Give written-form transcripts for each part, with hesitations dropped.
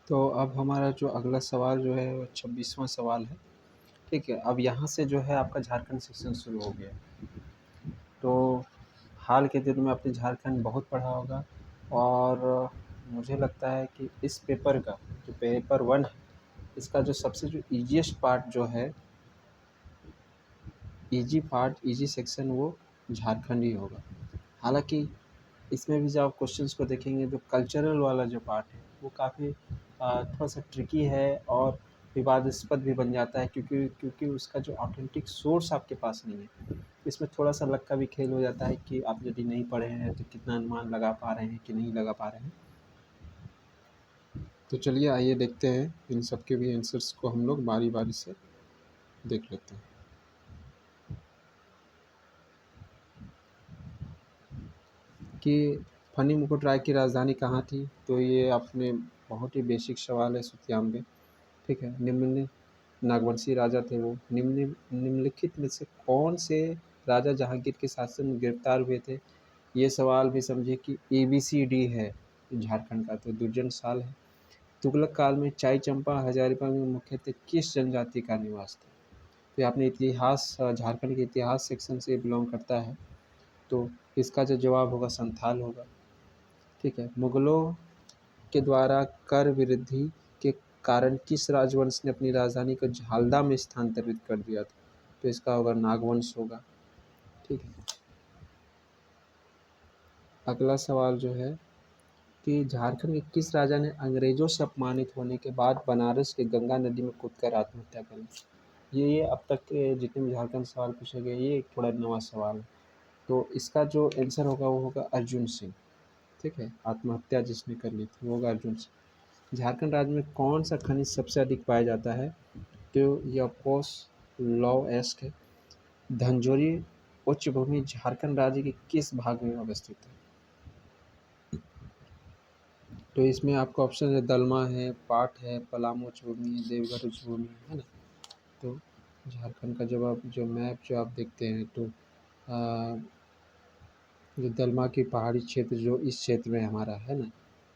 तो अब हमारा जो अगला सवाल जो है वो 26वां सवाल है। ठीक है, अब यहाँ से जो है आपका झारखंड सेक्शन शुरू हो गया। तो हाल के दिनों में आपने झारखंड बहुत पढ़ा होगा और मुझे लगता है कि इस पेपर का जो पेपर 1 है, इसका जो सबसे जो ईज़ीएस्ट पार्ट जो है, ईज़ी सेक्शन वो झारखंड ही होगा। हालाँकि इसमें भी जब आप क्वेश्चंस को देखेंगे तो कल्चरल वाला जो पार्ट है वो काफ़ी थोड़ा-सा ट्रिकी है और विवादास्पद भी बन जाता है क्योंकि उसका जो ऑथेंटिक सोर्स आपके पास नहीं है। इसमें थोड़ा-सा लक का भी खेल हो जाता है कि आप यदि नहीं पढ़े हैं तो कितना अनुमान लगा पा रहे हैं कि नहीं लगा पा रहे हैं। तो चलिए आइए देखते हैं इन सब के भी आंसर्स को हम लोग बारी-बारी से देख लेते हैं। कि फनी मुकुट राय की राजधानी कहाँ थी? तो ये आपने बहुत ही बेसिक सवाल है सुतियाम। ठीक है, नागवंशी राजा थे वो। निम्नलिखित में से कौन से राजा जहांगीर के शासन में गिरफ्तार हुए थे? ये सवाल भी समझिए कि ABCD है झारखंड का, तो दुर्जन साल है। तुगलक काल में चाई चंपा हजारीबाग में मुख्यतः किस जनजाति का निवास था? तो ये आपने इतिहास झारखंड के इतिहास सेक्शन से बिलोंग करता है, तो इसका जो जवाब होगा संथाल होगा। ठीक है, मुगलों के द्वारा कर वृद्धि के कारण किस राजवंश ने अपनी राजधानी को झालदा में स्थानांतरित कर दिया था? तो इसका होगा नागवंश होगा। ठीक है, अगला सवाल जो है कि झारखंड के किस राजा ने अंग्रेजों से अपमानित होने के बाद बनारस के गंगा नदी में कूदकर आत्महत्या कर ली? ये अब तक के जितने भी झारखंड सवाल पूछे गए ये एक थोड़ा नवा सवाल है। तो इसका जो आंसर होगा वो होगा अर्जुन सिंह। ठीक है, आत्महत्या जिसने कर ली थी वो होगा अर्जुन सिंह। झारखंड राज्य में कौन सा खनिज सबसे अधिक पाया जाता है? तो ये ऑफकोर्स लॉ-एस्क है। धंजोरी उच्चभूमि झारखंड राज्य के किस भाग में अवस्थित है? तो इसमें आपका ऑप्शन है दलमा है, पाट है, पलामू उच्चभूमि है, देवघर उच्चभूमि है ना? तो झारखंड का जब आप जो मैप जो आप देखते हैं तो जो दलमा की पहाड़ी क्षेत्र जो इस क्षेत्र में हमारा है ना,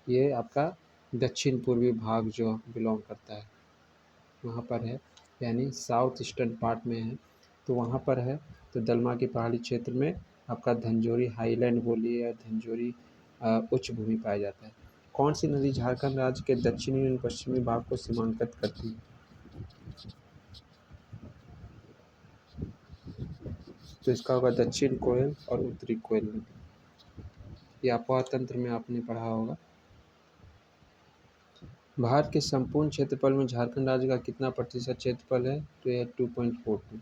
ये आपका दक्षिण पूर्वी भाग जो बिलोंग करता है वहाँ पर है, यानी साउथ ईस्टर्न पार्ट में है, तो वहाँ पर है। तो दलमा की पहाड़ी क्षेत्र में आपका धंजोरी हाईलैंड बोलिए या धंजोरी उच्च भूमि पाया जाता है। कौन सी नदी झारखंड राज्य के दक्षिणी एवं पश्चिमी भाग को सीमांकित करती है? तो इसका होगा दक्षिण कोयल और उत्तरी कोयल नदी। ये अफवाह तंत्र में आपने पढ़ा होगा। भारत के संपूर्ण क्षेत्रफल में झारखंड राज्य का कितना प्रतिशत क्षेत्रफल है? तो यह 2.42।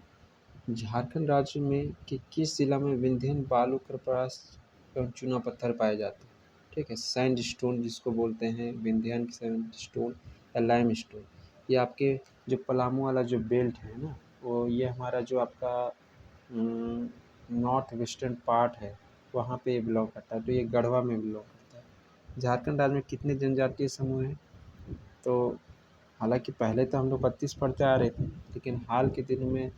झारखंड राज्य में कि किस जिला में विंध्यन बालू क्रपरास एवं चूना पत्थर पाए जाते हैं? ठीक है, सैंडस्टोन जिसको बोलते हैं, विंध्यन सैंडस्टोन या लाइमस्टोन। ये आपके जो पलामू वाला जो बेल्ट है ना, वो ये हमारा जो आपका नॉर्थ वेस्टर्न पार्ट है वहाँ पे ये बिलोंग करता है, तो ये गढ़वा में बिलोंग करता है। झारखंड राज्य में कितने जनजातीय समूह हैं? तो हालांकि पहले तो हम लोग 32 पढ़ते आ रहे थे, लेकिन हाल के दिनों में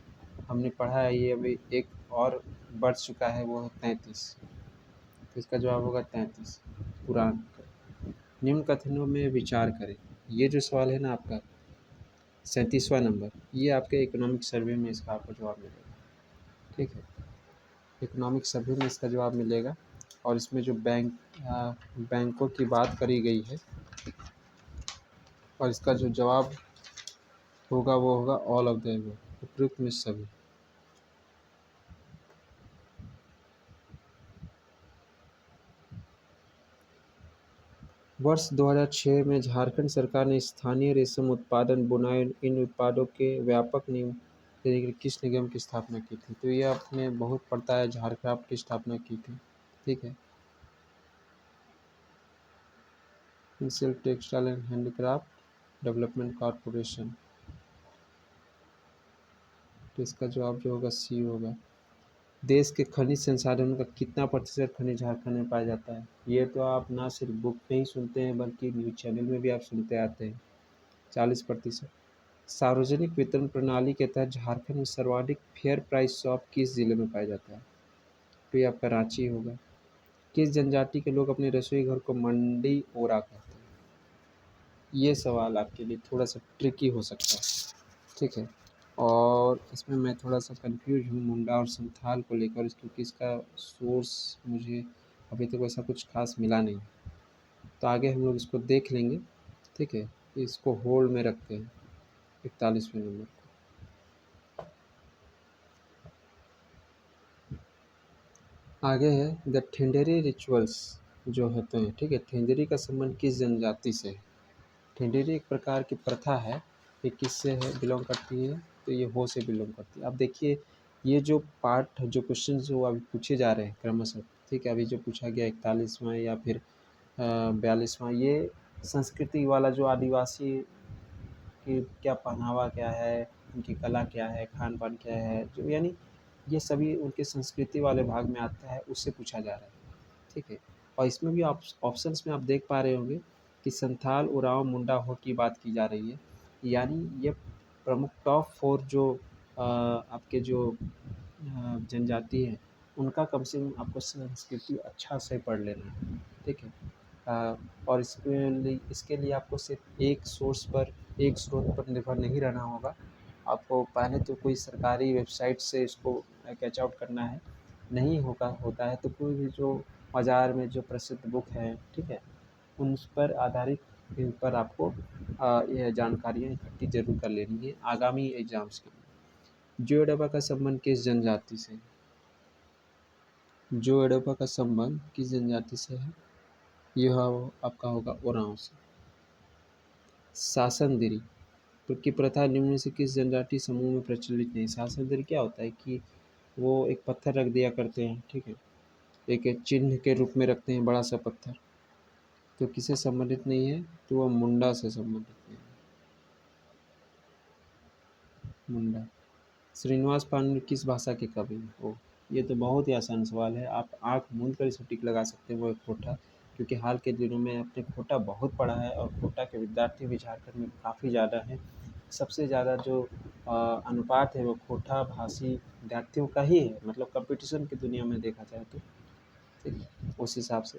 हमने पढ़ा है ये अभी एक और बढ़ चुका है, वो है 33। तो इसका जवाब होगा 33 पुराण। निम्न कथनों में विचार करें। ये जो सवाल है ना आपका 37वां नंबर, ये आपके इकोनॉमिक सर्वे में इसका आपको जवाब मिलेगा। ठीक है, इकोनॉमिक सर्वे में इसका जवाब मिलेगा। और इसमें जो बैंकों की बात करी गई है और इसका जो जवाब होगा वो होगा ऑल ऑफ द एबव, उपयुक्त में सभी। वर्ष 2006 में झारखंड सरकार ने स्थानीय रेशम उत्पादन, बुनाई इन उत्पादों के व्यापक नियम देने के लिए किस निगम की स्थापना की थी? तो ये आपने बहुत पढ़ता है, झारक्राफ्ट की स्थापना की थी। ठीक है, silk textile and handicraft development corporation. तो इसका जवाब जो होगा सी होगा। देश के खनिज संसाधनों का कितना प्रतिशत खनिज झारखंड में पाया जाता है? ये तो आप ना सिर्फ बुक में ही सुनते हैं बल्कि न्यूज चैनल में भी आप सुनते आते हैं। 40%। सार्वजनिक वितरण प्रणाली के तहत झारखंड में सर्वाधिक फेयर प्राइस शॉप किस जिले में पाया जाता है? तो ये आपका रांची होगा। किस जनजाति के लोग अपने रसोई घर को मंडी ओरा कहते हैं? ये सवाल आपके लिए थोड़ा सा ट्रिकी हो सकता है, ठीक है। और इसमें मैं थोड़ा सा कंफ्यूज हूँ मुंडा और संथाल को लेकर, क्योंकि इसका सोर्स मुझे अभी तक वैसा कुछ खास मिला नहीं। तो आगे हम लोग इसको देख लेंगे, ठीक है। इसको होल्ड में रखते हैं 41वें नंबर को। आगे है द ठेंडेरी रिचुअल्स जो होते हैं, ठीक है। ठेंदेरी का संबंध किस जनजाति से है? ठेंडेरी एक प्रकार की प्रथा है, ये किससे है बिलोंग करती है? तो ये हो से बिलोंग करती है। अब देखिए, ये जो पार्ट जो क्वेश्चन जो अभी पूछे जा रहे हैं क्रमशः, ठीक है। अभी जो पूछा गया 41वां या फिर 42वां, ये संस्कृति वाला जो आदिवासी की क्या पहनावा क्या है, उनकी कला क्या है, खान पान क्या है, जो यानी ये सभी उनके संस्कृति वाले भाग में आता है, उससे पूछा जा रहा है, ठीक है। और इसमें भी ऑप्शंस में आप देख पा रहे होंगे कि संथाल, उरांव, मुंडा हो की बात की जा रही है। यानी ये प्रमुख टॉप 4 जो आपके जो जनजाति है, उनका कम से कम आपको संस्कृति अच्छा से पढ़ लेना है, ठीक है। और इसके लिए आपको सिर्फ एक स्रोत पर निर्भर नहीं रहना होगा। आपको पहले तो कोई सरकारी वेबसाइट से इसको कैच आउट करना है। नहीं होता है तो कोई भी जो बाज़ार में जो प्रसिद्ध बुक हैं, ठीक है, उन पर आधारित इन पर आपको यह जानकारियाँ इकट्ठी ज़रूर कर लेनी है आगामी एग्ज़ाम्स के लिए। जो एडोबा का संबंध किस जनजाति से है? जो एडोबा का संबंध किस जनजाति से है? यह आपका होगा ओरांव से। शासनदिरी तो की प्रथा निम्न में से किस जनजातीय समूह में प्रचलित नहीं? शासनदिरी क्या होता है कि वो एक पत्थर रख दिया करते हैं, ठीक है। एक चिन्ह के रूप में रखते हैं बड़ा सा पत्थर। तो किससे संबंधित नहीं है? तो वह मुंडा से संबंधित नहीं है। मुंडा। श्रीनिवास पांडे किस भाषा के कवि हैं? ओह! ये तो बहुत ही आसान सवाल है। आप आँख मूंद कर इसे टिक लगा सकते हैं, वो है खोटा। क्योंकि हाल के दिनों में आपने खोटा बहुत पढ़ा है और खोटा के विद्यार्थी भी झारखंड में काफ़ी ज़्यादा हैं। सबसे ज़्यादा जो अनुपात है वो खोटा भाषी विद्यार्थियों का ही है, मतलब कॉम्पिटिशन की दुनिया में देखा जाए तो, ठीक है, उस हिसाब से।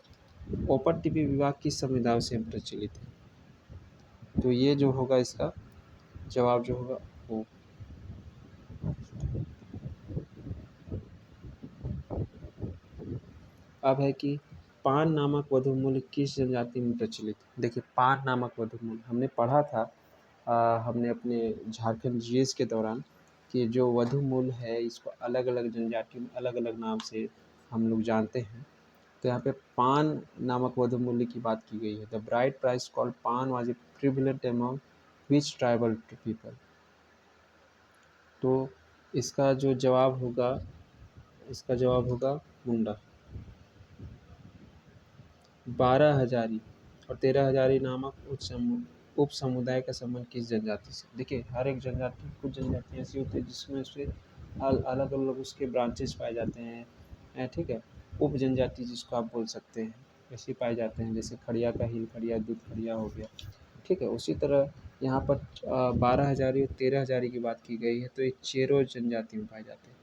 ओपन टीपी विभाग किस संविधान से प्रचलित है? तो ये जो होगा इसका जवाब जो होगा वो अब है कि पान नामक वधूमूल किस जनजाति में प्रचलित है? देखिए, पान नामक वधूमूल हमने पढ़ा था, हमने अपने झारखंड जीएस के दौरान, कि जो वधूमूल है इसको अलग अलग जनजातियों में अलग अलग नाम से हम लोग जानते हैं। तो यहाँ पे पान नामक वधूमूल्य की बात की गई है। द ब्राइड प्राइस कॉल्ड पान was a privilege among which tribal people? तो इसका जो जवाब होगा, इसका जवाब होगा मुंडा। 12 हजारी और 13 हजारी नामक उप समुदाय का संबंध किस जनजाति से? देखिए, हर एक जनजाति, कुछ जनजाति ऐसी होती है जिसमें उसके अलग अलग उसके ब्रांचेस पाए जाते हैं, ठीक है। उप जनजाति जिसको आप बोल सकते हैं, ऐसे पाए जाते हैं, जैसे खड़िया का हिल खड़िया, दूध खड़िया हो गया, ठीक है। उसी तरह यहाँ पर 12 हजारी और 13 हजारी की बात की गई है, तो ये चेरो जनजाति में पाए जाते हैं।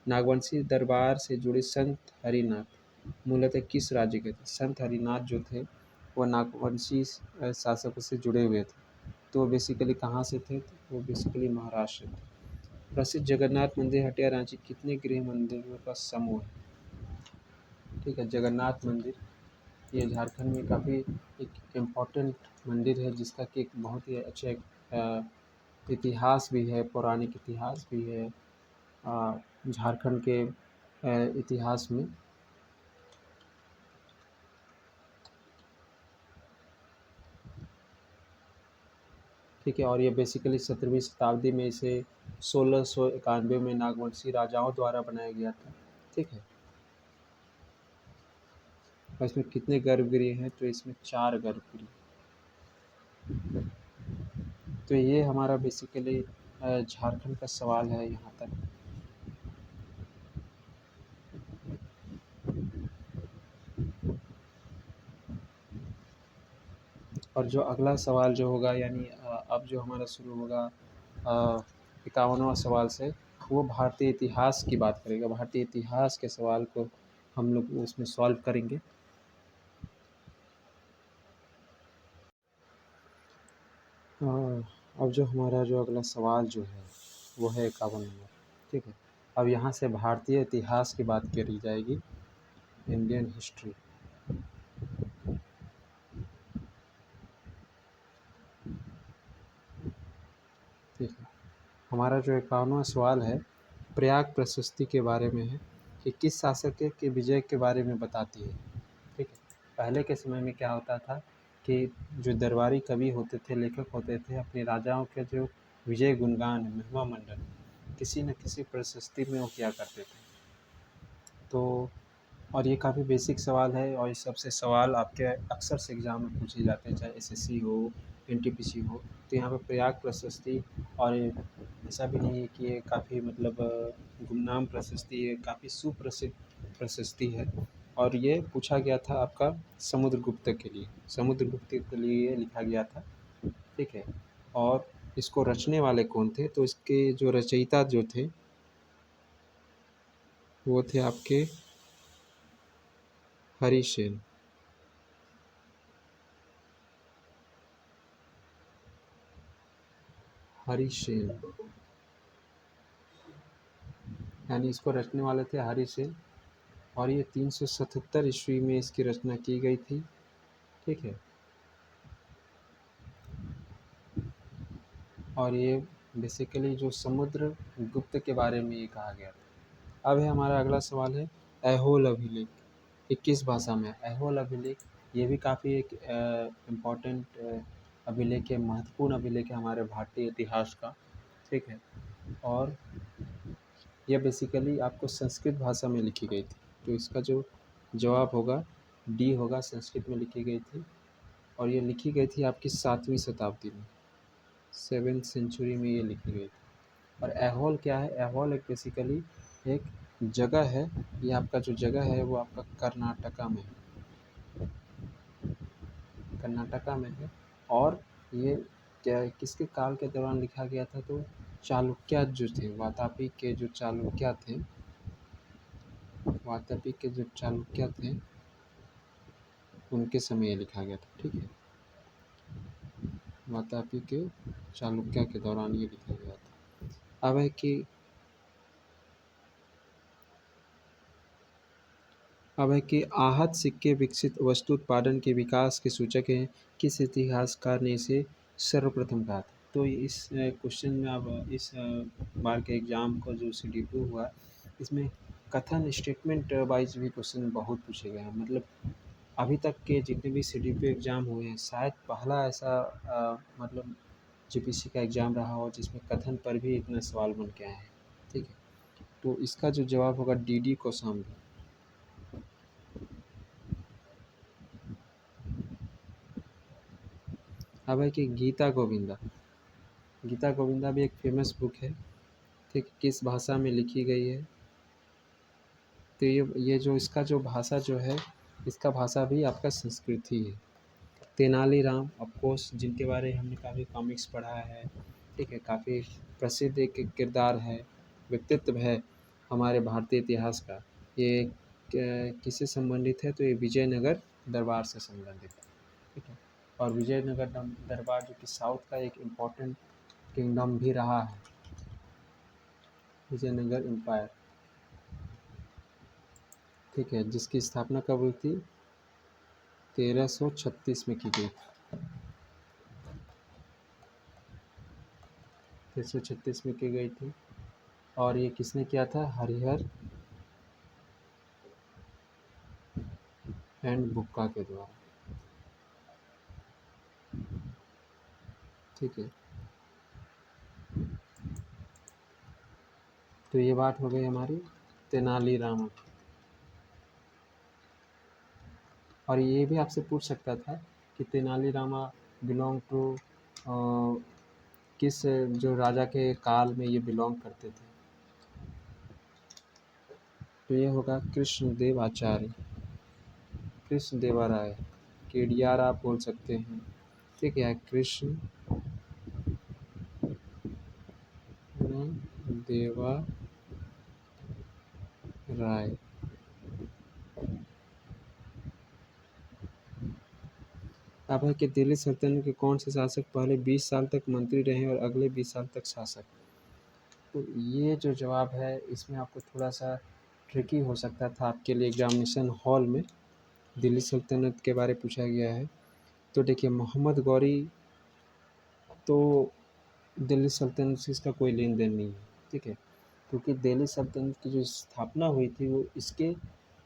नागवंशी दरबार से जुड़े संत हरिनाथ मूलतः किस राज्य के थे? संत हरिनाथ जो थे वो नागवंशी शासकों से जुड़े हुए थे। तो वो बेसिकली कहाँ से थे? तो वो बेसिकली महाराष्ट्र से थे। प्रसिद्ध जगन्नाथ मंदिर हटिया रांची कितने गृह मंदिरों का समूह है? ठीक है, जगन्नाथ मंदिर ये झारखंड में काफ़ी एक इम्पोर्टेंट मंदिर है, जिसका कि एक बहुत ही अच्छा एक इतिहास भी है, पौराणिक इतिहास भी है झारखंड के इतिहास में। ठीक है, और ये बेसिकली 17वीं शताब्दी में इसे 1691 में नागवंशी राजाओं द्वारा बनाया गया था, ठीक है। और इसमें कितने गर्भगृह हैं? तो इसमें 4 गर्भगृह। तो ये हमारा बेसिकली झारखंड का सवाल है यहाँ तक। और जो अगला सवाल जो होगा, यानी अब जो हमारा शुरू होगा 51वां सवाल से, वो भारतीय इतिहास की बात करेगा। भारतीय इतिहास के सवाल को हम लोग उसमें सॉल्व करेंगे। अब जो हमारा जो अगला सवाल जो है वो है 51 नंबर। ठीक है। अब यहाँ से भारतीय इतिहास की बात करी जाएगी, इंडियन हिस्ट्री। ठीक है। हमारा जो 51वां सवाल है प्रयाग प्रशस्ति के बारे में है कि किस शासक के विजय के बारे में बताती है। ठीक है। पहले के समय में क्या होता था कि जो दरबारी कवि होते थे, लेखक होते थे, अपने राजाओं के जो विजय गुणगान, महिमा मंडन किसी न किसी प्रशस्ति में वो किया करते थे। तो और ये काफ़ी बेसिक सवाल है और इस सबसे सवाल आपके अक्सर से एग्ज़ाम में पूछे जाते हैं, चाहे एसएससी हो, एनटीपीसी हो। तो यहाँ पे प्रयाग प्रशस्ति, और ऐसा भी नहीं है कि ये काफ़ी मतलब गुमनाम प्रशस्ति है, काफ़ी सुप्रसिद्ध प्रशस्ति है। और ये पूछा गया था आपका समुद्रगुप्त के लिए, समुद्रगुप्त के लिए लिखा गया था। ठीक है। और इसको रचने वाले कौन थे, तो इसके जो रचयिता जो थे वो थे आपके हरिसेन। हरिसेन, यानी इसको रचने वाले थे हरिसेन। और ये 377 ईस्वी में इसकी रचना की गई थी। ठीक है। और ये बेसिकली जो समुद्र गुप्त के बारे में ये कहा गया था। अब है हमारा अगला सवाल है ऐहोल अभिलेख, ये किस भाषा में है। ऐहोल अभिलेख ये भी काफ़ी एक इम्पॉर्टेंट अभिलेख है, महत्वपूर्ण अभिलेख है हमारे भारतीय इतिहास का। ठीक है। और यह बेसिकली आपको संस्कृत भाषा में लिखी गई थी। तो इसका जो जवाब होगा डी होगा, संस्कृत में लिखी गई थी। और ये लिखी गई थी आपकी 7वीं शताब्दी में, 7th सेंचुरी में ये लिखी गई थी। और ऐहोल क्या है, ऐहोल एक बेसिकली एक जगह है। ये आपका जो जगह है वो आपका कर्नाटका में है, कर्नाटका में है। और ये क्या किसके काल के दौरान लिखा गया था, तो चालुक्य जो थे, वातापी के जो चालुक्य थे, वातापी के जो चालुक्य थे उनके समय ये लिखा गया था। ठीक है। वातापी के चालुक्य के दौरान ये लिखा गया था। अब है कि आहत सिक्के विकसित वस्तु उत्पादन के विकास के सूचक हैं, किस इतिहासकार ने इसे सर्वप्रथम कहा था। तो इस क्वेश्चन में अब इस बार के एग्ज़ाम को जो CDP हुआ, इसमें कथन स्टेटमेंट वाइज भी क्वेश्चन बहुत पूछे गए हैं। मतलब अभी तक के जितने भी CDP एग्ज़ाम हुए हैं, शायद पहला ऐसा मतलब जीपीसी का एग्ज़ाम रहा हो जिसमें कथन पर भी इतना सवाल बन के आए हैं। ठीक है। तो इसका जो जवाब होगा DD कौशाम्बी। अब है कि गीता गोविंदा, गीता गोविंदा भी एक फेमस बुक है। ठीक, किस भाषा में लिखी गई है, तो ये जो इसका जो भाषा जो है, इसका भाषा भी आपका संस्कृत ही है। तेनालीराम ऑफकोर्स, जिनके बारे में हमने काफ़ी कॉमिक्स पढ़ा है। ठीक है। काफ़ी प्रसिद्ध एक किरदार है, व्यक्तित्व है हमारे भारतीय इतिहास का। ये किससे संबंधित है, तो ये विजयनगर दरबार से संबंधित है। ठीक है। और विजयनगर दरबार जो कि साउथ का एक इम्पॉर्टेंट किंगडम भी रहा है, विजयनगर एम्पायर। ठीक है। जिसकी स्थापना कब हुई थी, 1336 में की गई थी, 1336 में की गई थी। और ये किसने किया था, हरिहर एंड बुक्का के द्वारा। ठीक है। तो ये बात हो गई हमारी तेनालीराम की। और ये भी आपसे पूछ सकता था कि तेनालीरामा बिलोंग टू किस जो राजा के काल में ये बिलोंग करते थे। तो ये होगा कृष्णदेव आचार्य, कृष्ण देवा राय, KDR आप बोल सकते हैं। ठीक है। कृष्ण देवा राय। अब है कि दिल्ली सल्तनत के कौन से शासक पहले 20 साल तक मंत्री रहे और अगले 20 साल तक शासक? तो ये जो जवाब है इसमें आपको थोड़ा सा ट्रिकी हो सकता था आपके लिए एग्जामिनेशन हॉल में। दिल्ली सल्तनत के बारे पूछा गया है। तो देखिए मोहम्मद गौरी तो दिल्ली सल्तनत से इसका कोई लेन देन नहीं है, ठीक है, क्योंकि दिल्ली सल्तनत की जो स्थापना हुई थी वो इसके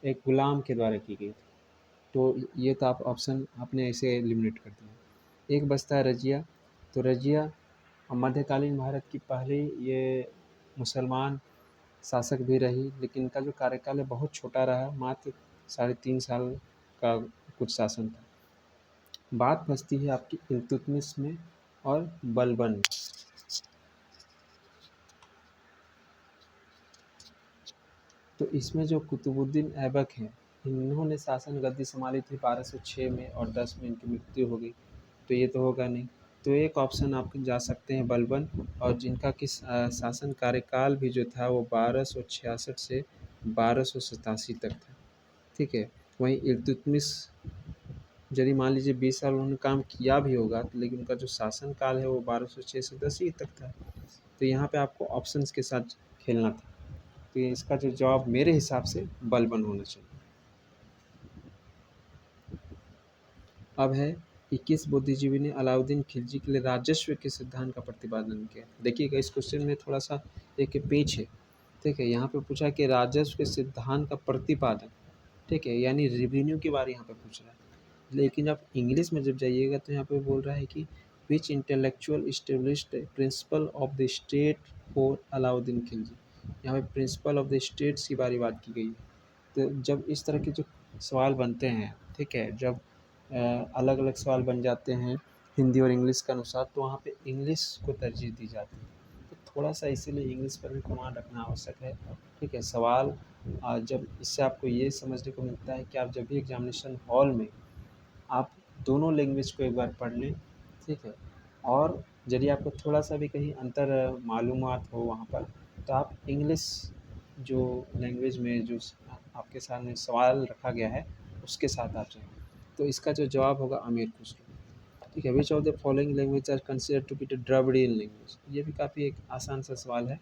एक गुलाम के द्वारा की गई थी। तो ये तो आप ऑप्शन आपने ऐसे एलिमिनेट कर दिया। एक बचता है रजिया। तो रजिया मध्यकालीन भारत की पहली ये मुसलमान शासक भी रही, लेकिन इनका जो कार्यकाल है बहुत छोटा रहा, मात्र 3.5 साल का कुछ शासन था। बात बचती है आपकी इल्तुतमिश में और बलबन में। तो इसमें जो कुतुबुद्दीन ऐबक हैं, इन्होंने शासन गद्दी संभाली थी 1206 में और 10 में इनकी मृत्यु हो गई। तो ये तो होगा नहीं। तो एक ऑप्शन आप जा सकते हैं बलबन, और जिनका कि शासन कार्यकाल भी जो था वो 1266 से 1287 तक था, ठीक है। वहीं इल्तुतमिश यदि मान लीजिए 20 साल उन्होंने काम किया भी होगा, तो लेकिन उनका जो शासन काल है वो 1206 से 10 ही तक था। तो यहाँ पे आपको ऑप्शंस के साथ खेलना था। तो ये इसका जो जवाब मेरे हिसाब से बलबन होना चाहिए। अब है कि किस बुद्धिजीवी ने अलाउद्दीन खिलजी के लिए राजस्व के सिद्धांत का प्रतिपादन किया? देखिएगा इस क्वेश्चन में थोड़ा सा एक पेच है, ठीक है। यहाँ पे पूछा कि राजस्व के सिद्धांत का प्रतिपादन, ठीक है, यानी रेवेन्यू के बारे यहाँ पे पूछ रहा है। लेकिन आप इंग्लिश में जब जाइएगा तो यहाँ पे बोल रहा है कि which intellectual established principle of the state for Alauddin Khilji. यहाँ पे प्रिंसिपल ऑफ द स्टेट्स की बात की गई है। तो जब इस तरह के जो सवाल बनते हैं, ठीक है, जब अलग अलग सवाल बन जाते हैं हिंदी और इंग्लिश के अनुसार, तो वहाँ पे इंग्लिश को तरजीह दी जाती है। तो थोड़ा सा इसीलिए इंग्लिश पर भी कमांड रखना आवश्यक है, ठीक है। सवाल जब इससे आपको ये समझने को मिलता है कि आप जब भी एग्जामिनेशन हॉल में आप दोनों लैंग्वेज को एक बार पढ़ लें, ठीक है। और यदि आपको थोड़ा सा भी कहीं अंतर मालूमात हो वहाँ पर, तो आप इंग्लिश जो लैंग्वेज में जो आपके सामने सवाल रखा गया है उसके साथ आप जाएँ। तो इसका जो जवाब होगा अमीर खुसरो, ठीक है। Which of the following language are considered to be the Dravidian language? ये भी काफ़ी एक आसान सा सवाल है,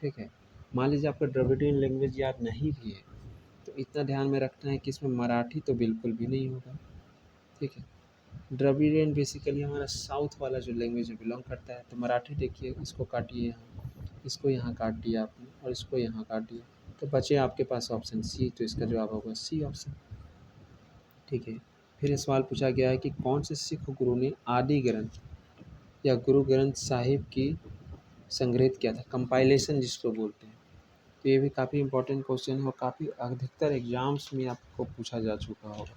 ठीक है। मान लीजिए आपका द्रविडियन लैंग्वेज याद नहीं भी है, तो इतना ध्यान में रखना है कि इसमें मराठी तो बिल्कुल भी नहीं होगा, ठीक है। द्रविडियन बेसिकली हमारा साउथ वाला जो लैंग्वेज में बिलोंग करता है। तो मराठी देखिए, इसको काटिए यहाँ, इसको यहाँ काट दिया आपने और इसको यहाँ काट दिया, तो बचे आपके पास ऑप्शन सी। तो इसका जवाब होगा सी ऑप्शन, ठीक है। फिर ये सवाल पूछा गया है कि कौन से सिख गुरु ने आदि ग्रंथ या गुरु ग्रंथ साहिब की संग्रहित किया था, कंपाइलेशन जिसको बोलते हैं। तो ये भी काफ़ी इंपॉर्टेंट क्वेश्चन है और काफ़ी अधिकतर एग्जाम्स में आपको पूछा जा चुका होगा।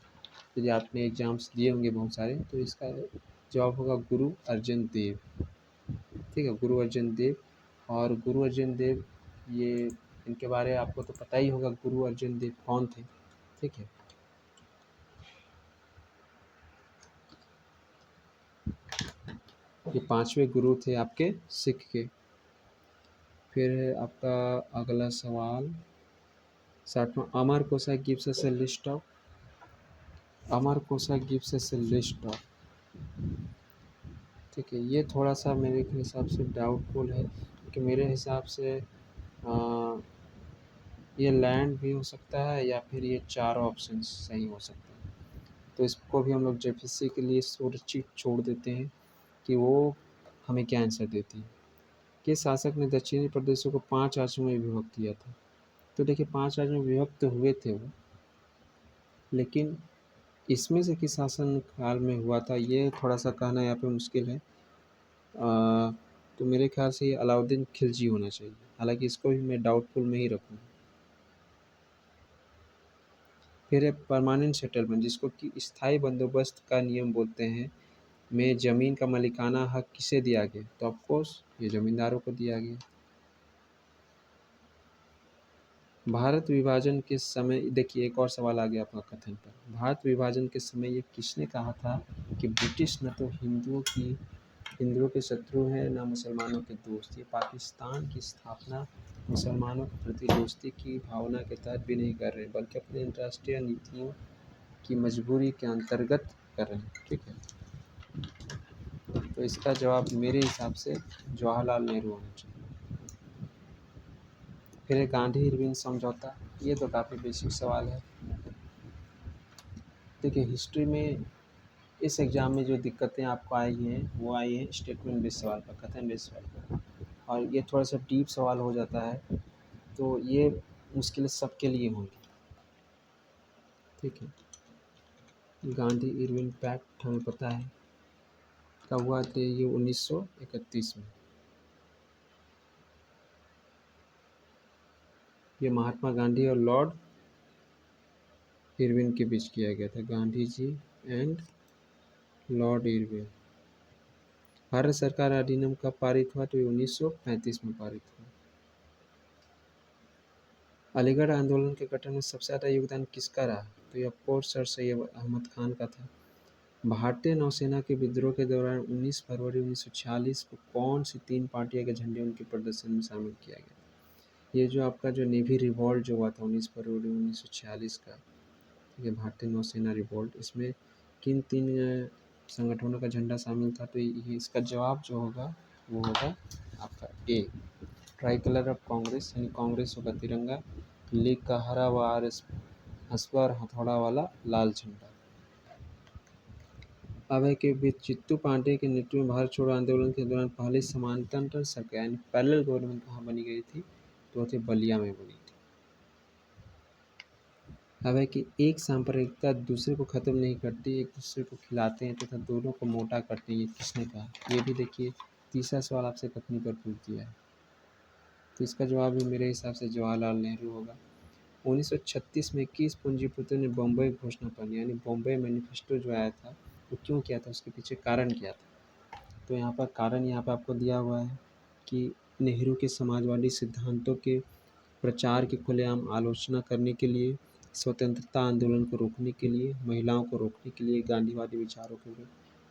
यदि आपने एग्ज़ाम्स दिए होंगे बहुत सारे, तो इसका जवाब होगा गुरु अर्जन देव, ठीक है, गुरु अर्जन देव। और गुरु अर्जन देव, ये इनके बारे में आपको तो पता ही होगा, गुरु अर्जन देव कौन थे, ठीक है। ये 5वें गुरु थे आपके सिख के। फिर है आपका अगला सवाल 60वां, Amar Kosa gives us a list of, Amar Kosa gives us a list of, ठीक है। ये थोड़ा सा मेरे के हिसाब से डाउटफुल है, क्योंकि मेरे हिसाब से ये लैंड भी हो सकता है या फिर ये चारों ऑप्शन सही हो सकते हैं। तो इसको भी हम लोग जेपीसी के लिए सुरक्षित छोड़ देते हैं कि वो हमें क्या आंसर देती है। किस शासक ने दक्षिणी प्रदेशों को 5 राज्यों में विभक्त किया था? तो देखिए 5 राज्यों में विभक्त हुए थे वो, लेकिन इसमें से किस शासन काल में हुआ था ये थोड़ा सा कहना यहाँ पे मुश्किल है। तो मेरे ख्याल से ये अलाउद्दीन खिलजी होना चाहिए, हालांकि इसको भी मैं डाउटफुल में ही रखूँगा। फिर है परमानेंट सेटलमेंट, जिसको कि स्थायी बंदोबस्त का नियम बोलते हैं, में ज़मीन का मालिकाना हक किसे दिया गया? तो ऑफ कोर्स ये ज़मींदारों को दिया गया। भारत विभाजन के समय, देखिए एक और सवाल आ गया आपका कथन पर। भारत विभाजन के समय ये किसने कहा था कि ब्रिटिश न तो हिंदुओं के शत्रु हैं, न मुसलमानों के दोस्त। ये पाकिस्तान की स्थापना मुसलमानों के प्रति दोस्ती की भावना के तहत भी नहीं कर रहे, बल्कि अपनी अंतर्राष्ट्रीय नीतियों की मजबूरी के अंतर्गत कर रहे हैं, ठीक है। तो इसका जवाब मेरे हिसाब से जवाहरलाल नेहरू होना चाहिए। फिर गांधी इरविन समझौता, ये तो काफ़ी बेसिक सवाल है। देखिए हिस्ट्री में इस एग्ज़ाम में जो दिक्कतें आपको आई हैं वो आई हैं स्टेटमेंट बेस्ड सवाल पर, कथन बेस्ड सवाल पर, और ये थोड़ा सा डीप सवाल हो जाता है, तो ये मुश्किलें सबके लिए होंगी। ठीक है, गांधी इरविन पैक्ट हमें पता है कब हुआ था, ये 1931 में। ये महात्मा गांधी और लॉर्ड इरविन के बीच किया गया था, Gandhi ji and Lord Irwin. Bharat सरकार अधिनियम कब पारित हुआ, तो ये 1935 में पारित हुआ। अलीगढ़ आंदोलन के गठन में सबसे ज़्यादा योगदान किसका रहा, तो ये ऑफकोर्स सर सैयद अहमद खान का था। भारतीय नौसेना के विद्रोह के दौरान 19 फरवरी 1946 को कौन सी 3 पार्टियां के झंडे उनके प्रदर्शन में शामिल किया गया। ये जो आपका जो नेवी रिवॉल्ट जो हुआ था 19 फरवरी 1946 का, ठीक है, भारतीय नौसेना रिवॉल्ट, इसमें किन 3 संगठनों का झंडा शामिल था, तो ये इसका जवाब जो होगा वो होगा आपका ए, ट्राई कलर ऑफ कांग्रेस, यानी कांग्रेस होगा तिरंगा, लीग का हरा व आरएस हंसुआ और हथौड़ा वाला लाल झंडा। अभय के बीच चित्तू पांडे के नेतृत्व में भारत छोड़ो आंदोलन के दौरान पहली समानांतर सरकार यानी पैरेलल गवर्नमेंट कहाँ बनी गई थी, तो वो थी बलिया में बनी थी। अभय की एक सांप्रदायिकता दूसरे को खत्म नहीं करती, एक दूसरे को खिलाते हैं तथा दोनों को मोटा करते हैं, ये किसने कहा, ये भी देखिए तीसरा सवाल आपसे कथनी पर पूछ दिया है। तो इसका जवाब भी मेरे हिसाब से जवाहरलाल नेहरू होगा। 1936 में किस पूंजीपति ने बम्बई घोषणा पत्र यानी बॉम्बे मैनिफेस्टो जो आया था वो क्यों किया था, उसके पीछे कारण क्या था, तो यहाँ पर कारण यहाँ पर आपको दिया हुआ है कि नेहरू के समाजवादी सिद्धांतों के प्रचार की खुलेआम आलोचना करने के लिए, स्वतंत्रता आंदोलन को रोकने के लिए, महिलाओं को रोकने के लिए, गांधीवादी विचारों के लिए।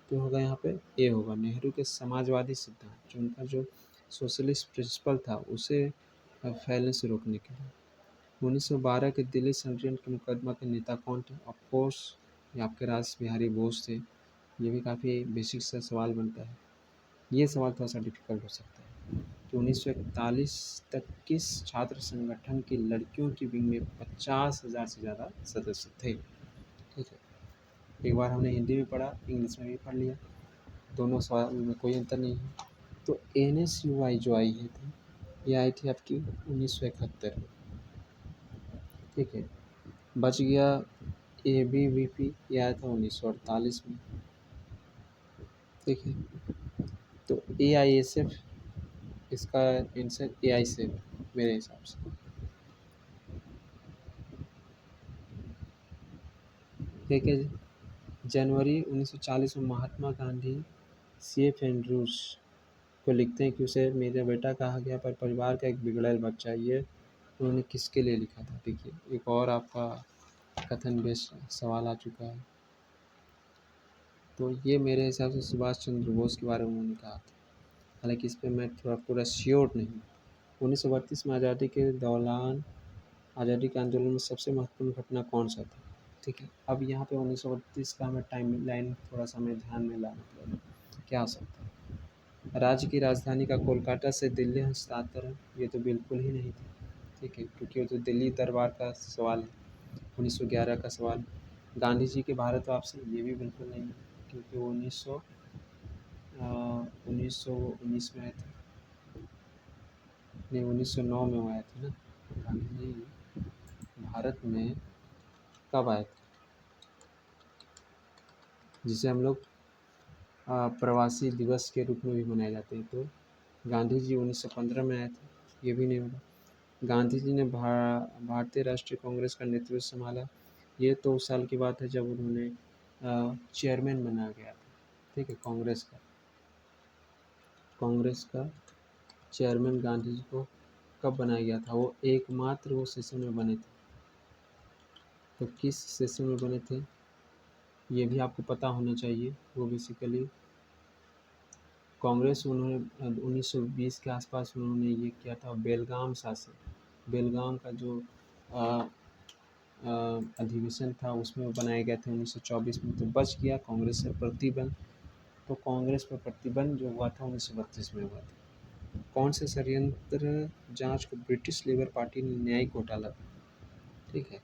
तो होगा यहाँ पे ए होगा, नेहरू के समाजवादी सिद्धांत, जो उनका जो सोशलिस्ट प्रिंसिपल था उसे फैलने से रोकने के लिए। 1912 के दिल्ली सेंट्रल के मुकदमा के नेता कौन थे, ऑफकोर्स ये आपके रास बिहारी बोस थे। ये भी काफ़ी बेसिक सा सवाल बनता है, ये सवाल थोड़ा सा डिफिकल्ट हो सकता है कि 1941 तक किस छात्र संगठन की लड़कियों की विंग में 50,000 से ज़्यादा सदस्य थे। ठीक है, एक बार हमने हिंदी में पढ़ा, इंग्लिश में भी पढ़ लिया, दोनों सवाल में कोई अंतर नहीं है। तो NSUI जो आई है थी, ये आई थी आपकी 1971 में। ठीक है, बच गया ABVP, ये आया था 1948 में। ठीक है, तो AISF, इसका आंसर AISF मेरे हिसाब से। ठीक है, जनवरी 1940 में महात्मा गांधी CF एंड्रूज को लिखते हैं कि उसे मेरा बेटा कहा गया पर परिवार का एक बिगड़ैल बच्चा, ये उन्होंने किसके लिए लिखा था। देखिए एक और आपका कथन बेस्ड सवाल आ चुका है, तो ये मेरे हिसाब से सुभाष चंद्र बोस के बारे में उन्होंने कहा था, हालांकि इस पर मैं थोड़ा पूरा श्योर नहीं हूँ। 1932 में आज़ादी के दौरान आज़ादी के आंदोलन में सबसे महत्वपूर्ण घटना कौन सा था। ठीक है, अब यहाँ पे 1932 का हमें टाइम लाइन थोड़ा सा हमें ध्यान में लाना पड़ेगा, क्या हो सकता है। राज्य की राजधानी का कोलकाता से दिल्ली हस्तांतरण, ये तो बिल्कुल ही नहीं था। ठीक है, क्योंकि वो तो दिल्ली दरबार का सवाल है, 1911 का सवाल। गांधी जी के भारत वापसी, ये भी बिल्कुल नहीं है, क्योंकि वो 1919 में आए थे, नहीं 1909 में वो आए थे ना। गांधी जी भारत में कब आए थे, जिसे हम लोग प्रवासी दिवस के रूप में भी मनाए जाते हैं, तो गांधी जी 1915 में आए थे, ये भी नहीं होगा। गांधी जी ने भारतीय राष्ट्रीय कांग्रेस का नेतृत्व संभाला, ये तो उस साल की बात है जब उन्होंने चेयरमैन बनाया गया था। ठीक है, कांग्रेस का चेयरमैन गांधी जी को कब बनाया गया था, वो एकमात्र वो सेशन में बने थे। तो किस सेशन में बने थे ये भी आपको पता होना चाहिए। वो बेसिकली कांग्रेस उन्होंने 1920 के आसपास उन्होंने ये किया था, बेलगाम शासन, बेलगाम का जो अधिवेशन था उसमें बनाए गए थे 1924 में, तो बच गया कांग्रेस से प्रतिबंध। तो कांग्रेस पर प्रतिबंध जो हुआ था 1932 में हुआ था। कौन से षड्यंत्र जांच को ब्रिटिश लेबर पार्टी ने न्यायिक घोटाला, ठीक है,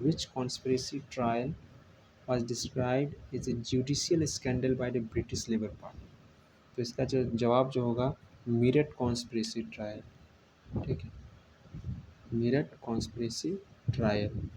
which conspiracy trial was described as a judicial scandal by the British Labour Party। तो इसका जो जवाब जो होगा मीरठ कॉन्स्पिरेसी ट्रायल, ठीक है, मीरठ कॉन्स्पिरेसी ट्रायल।